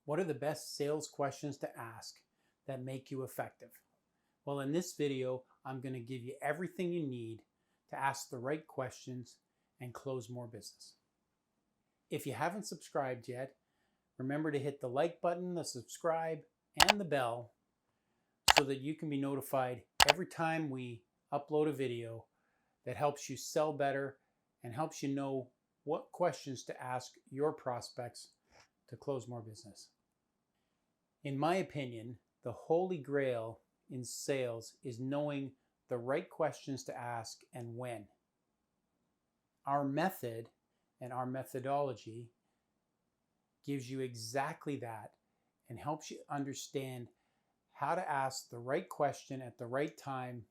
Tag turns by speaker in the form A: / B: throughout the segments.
A: What are the best sales questions to ask that make you effective? Well, in this video, I'm going to give you everything you need to ask the right questions and close more business. If you haven't subscribed yet, remember to hit the like button, the subscribe, and the bell so that you can be notified every time we upload a video that helps you sell better and helps you know what questions to ask your prospects to close more business. In my opinion, the holy grail in sales is knowing the right questions to ask and when. Our method and our methodology gives you exactly that and helps you understand how to ask the right question at the right time,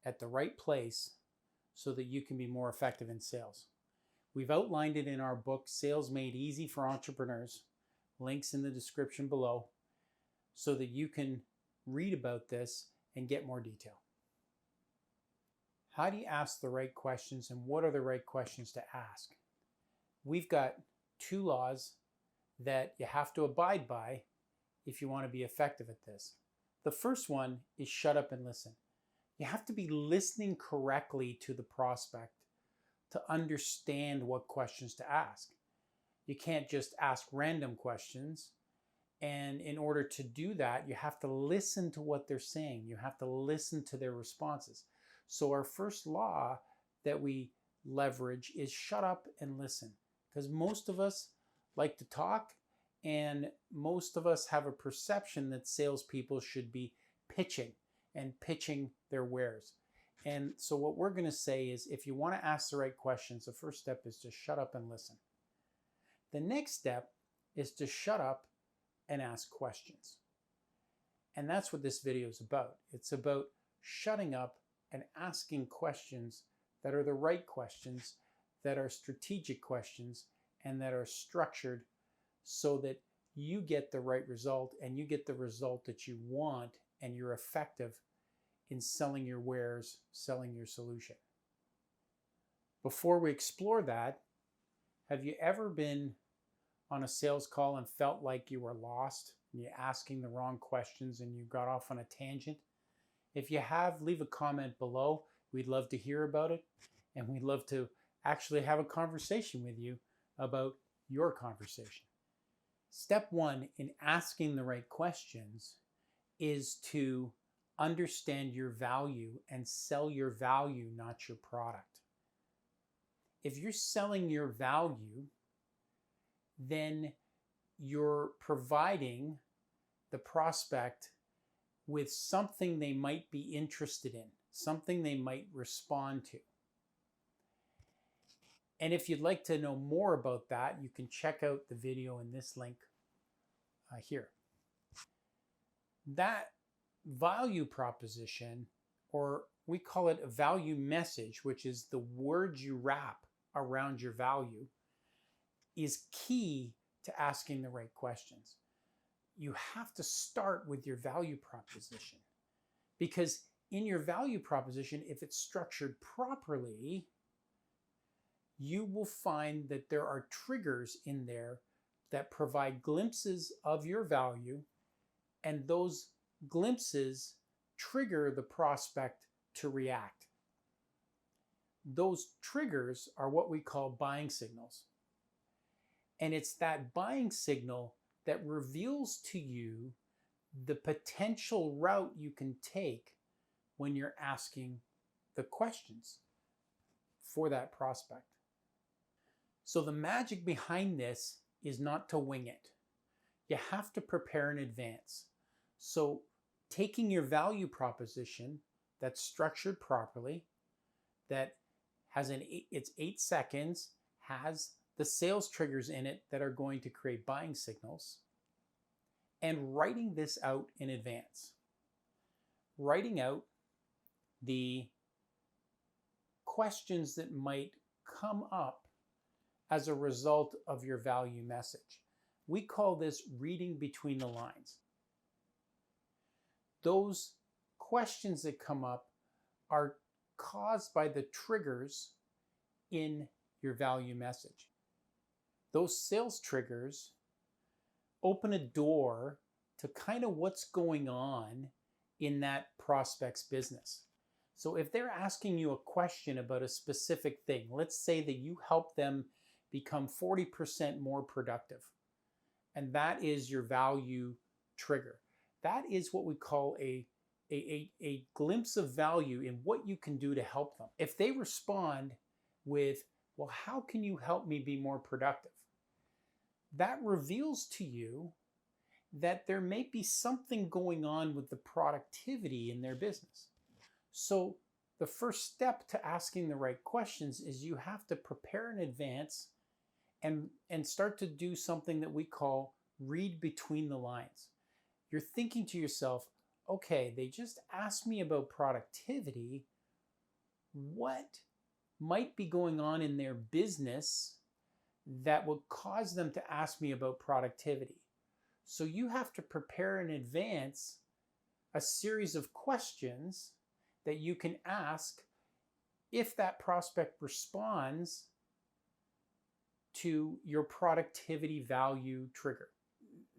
A: at the right place, so that you can be more effective in sales. We've outlined it in our book, Sales Made Easy for Entrepreneurs. Links in the description below so that you can read about this and get more detail. How do you ask the right questions and what are the right questions to ask? We've got 2 laws that you have to abide by if you want to be effective at this. The first one is shut up and listen. You have to be listening correctly to the prospect to understand what questions to ask. You can't just ask random questions. And in order to do that, you have to listen to what they're saying. You have to listen to their responses. So our first law that we leverage is shut up and listen. Because most of us like to talk, and most of us have a perception that salespeople should be pitching their wares. And so what we're going to say is, if you want to ask the right questions, the first step is to shut up and listen. The next step is to shut up and ask questions. And that's what this video is about. It's about shutting up and asking questions that are the right questions, that are strategic questions, and that are structured so that you get the right result and you get the result that you want and you're effective in selling your wares, selling your solution. Before we explore that, have you ever been on a sales call and felt like you were lost and you're asking the wrong questions and you got off on a tangent? If you have, leave a comment below. We'd love to hear about it, and we'd love to actually have a conversation with you about your conversation. Step 1 in asking the right questions is to understand your value and sell your value, not your product. If you're selling your value, then you're providing the prospect with something they might be interested in, something they might respond to. And if you'd like to know more about that, you can check out the video in this link here. That value proposition, or we call it a value message, which is the words you wrap around your value, is key to asking the right questions. You have to start with your value proposition, because in your value proposition, if it's structured properly, you will find that there are triggers in there that provide glimpses of your value, and those glimpses trigger the prospect to react. Those triggers are what we call buying signals. And it's that buying signal that reveals to you the potential route you can take when you're asking the questions for that prospect. So the magic behind this is not to wing it. You have to prepare in advance. So taking your value proposition that's structured properly, that has it's 8 seconds, has the sales triggers in it that are going to create buying signals, and writing this out in advance. Writing out the questions that might come up as a result of your value message. We call this reading between the lines. Those questions that come up are caused by the triggers in your value message. Those sales triggers open a door to kind of what's going on in that prospect's business. So if they're asking you a question about a specific thing, let's say that you help them become 40% more productive, and that is your value trigger. That is what we call a glimpse of value in what you can do to help them. If they respond with, well, how can you help me be more productive? That reveals to you that there may be something going on with the productivity in their business. So the first step to asking the right questions is you have to prepare in advance and start to do something that we call read between the lines. You're thinking to yourself, okay, they just asked me about productivity. What might be going on in their business that would cause them to ask me about productivity? So you have to prepare in advance a series of questions that you can ask if that prospect responds to your productivity value trigger.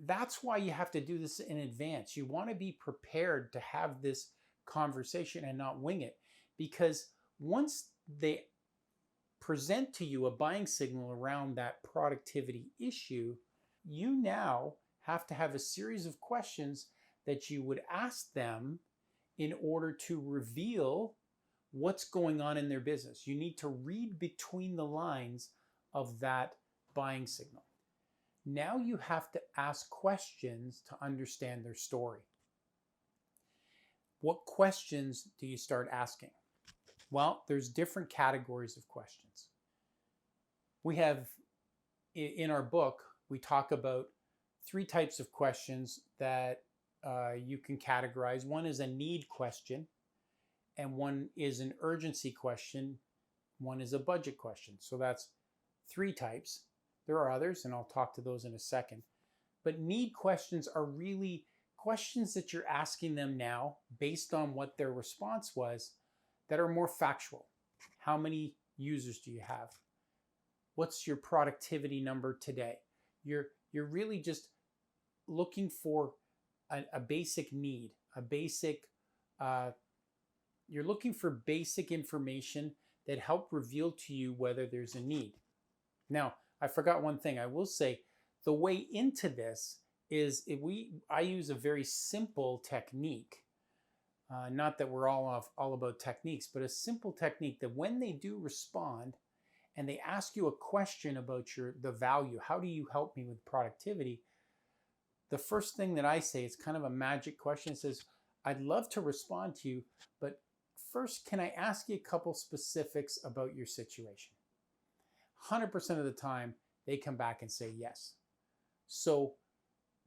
A: That's why you have to do this in advance. You want to be prepared to have this conversation and not wing it, because once they present to you a buying signal around that productivity issue, you now have to have a series of questions that you would ask them in order to reveal what's going on in their business. You need to read between the lines of that buying signal. Now you have to ask questions to understand their story. What questions do you start asking? Well, there's different categories of questions. We have, in our book, we talk about 3 types of questions that you can categorize. One is a need question, and one is an urgency question, one is a budget question. So that's 3 types. There are others, and I'll talk to those in a second. But need questions are really questions that you're asking them now based on what their response was that are more factual. How many users do you have? What's your productivity number today? You're really just looking for a basic need, you're looking for basic information that help reveal to you whether there's a need. Now, I forgot one thing. I will say the way into this is I use a very simple technique. Not that we're all about techniques, but a simple technique that when they do respond and they ask you a question about the value, how do you help me with productivity? The first thing that I say, it's kind of a magic question. It says, I'd love to respond to you, but first, can I ask you a couple specifics about your situation? 100% of the time, they come back and say yes. So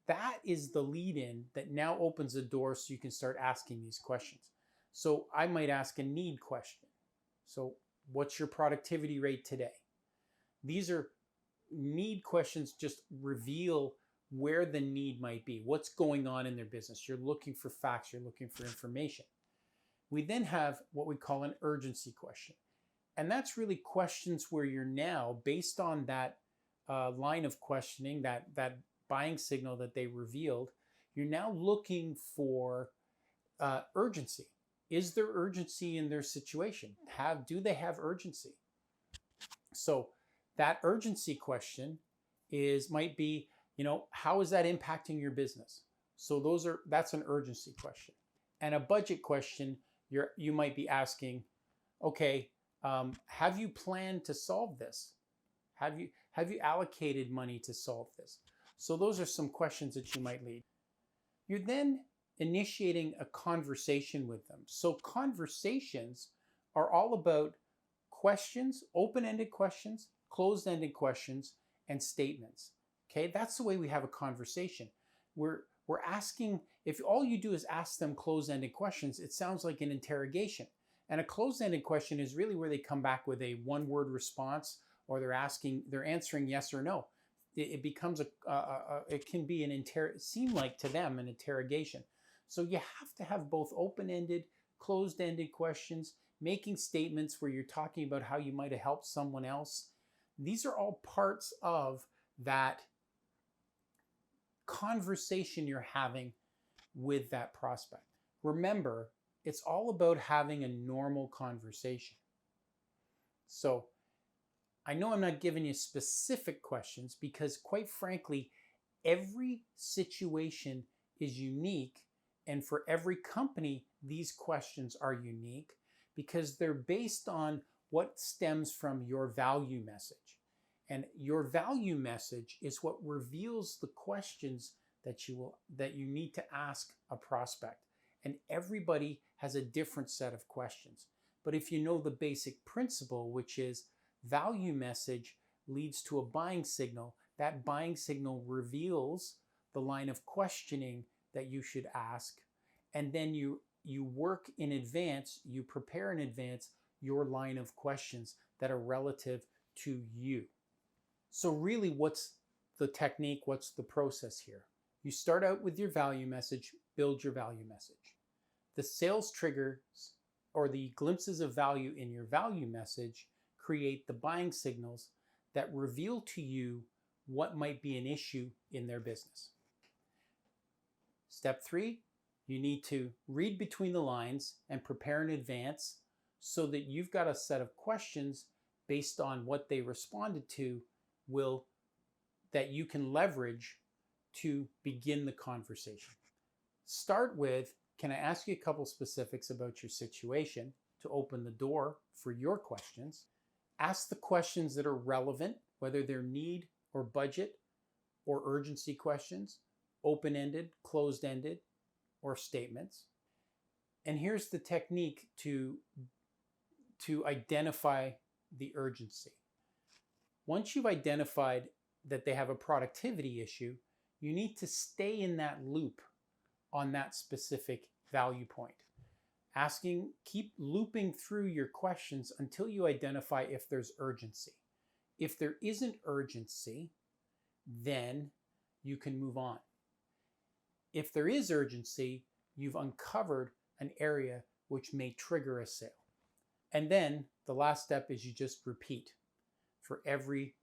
A: that is the lead-in that now opens the door so you can start asking these questions. So I might ask a need question. So what's your productivity rate today? These are need questions, just reveal where the need might be, what's going on in their business. You're looking for facts, you're looking for information. We then have what we call an urgency question. And that's really questions where you're now, based on that line of questioning, that buying signal that they revealed, you're now looking for urgency. Is there urgency in their situation? Do they have urgency? So that urgency question might be, how is that impacting your business? So that's an urgency question. And a budget question, you might be asking, okay, have you planned to solve this? Have you allocated money to solve this? So those are some questions that you might lead. You're then initiating a conversation with them. So conversations are all about questions, open-ended questions, closed-ended questions, and statements. Okay, that's the way we have a conversation. We're asking, if all you do is ask them closed-ended questions, it sounds like an interrogation. And a closed-ended question is really where they come back with a one-word response, or they're answering yes or no. It becomes it can be seem like to them an interrogation. So you have to have both open-ended, closed-ended questions, making statements where you're talking about how you might have helped someone else. These are all parts of that conversation you're having with that prospect. Remember, it's all about having a normal conversation. So I know I'm not giving you specific questions because, quite frankly, every situation is unique, and for every company, these questions are unique because they're based on what stems from your value message. And your value message is what reveals the questions that you need to ask a prospect. And everybody has a different set of questions. But if you know the basic principle, which is value message leads to a buying signal, that buying signal reveals the line of questioning that you should ask, and then you work in advance, you prepare in advance your line of questions that are relative to you. So really, what's the technique? What's the process here? You start out with your value message, build your value message. The sales triggers or the glimpses of value in your value message create the buying signals that reveal to you what might be an issue in their business. Step 3, you need to read between the lines and prepare in advance so that you've got a set of questions based on what they responded to that you can leverage to begin the conversation. Start with, can I ask you a couple specifics about your situation to open the door for your questions? Ask the questions that are relevant, whether they're need or budget or urgency questions, open-ended, closed-ended, or statements. And here's the technique to identify the urgency. Once you've identified that they have a productivity issue, you need to stay in that loop on that specific value point. Keep looping through your questions until you identify if there's urgency. If there isn't urgency, then you can move on. If there is urgency, you've uncovered an area which may trigger a sale. And then the last step is you just repeat. For every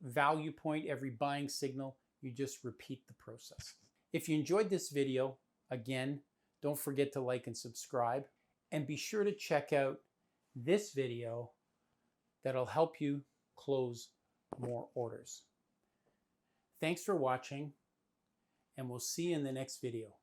A: value point, every buying signal, you just repeat the process. If you enjoyed this video, again, don't forget to like and subscribe, and be sure to check out this video that'll help you close more orders. Thanks for watching, and we'll see you in the next video.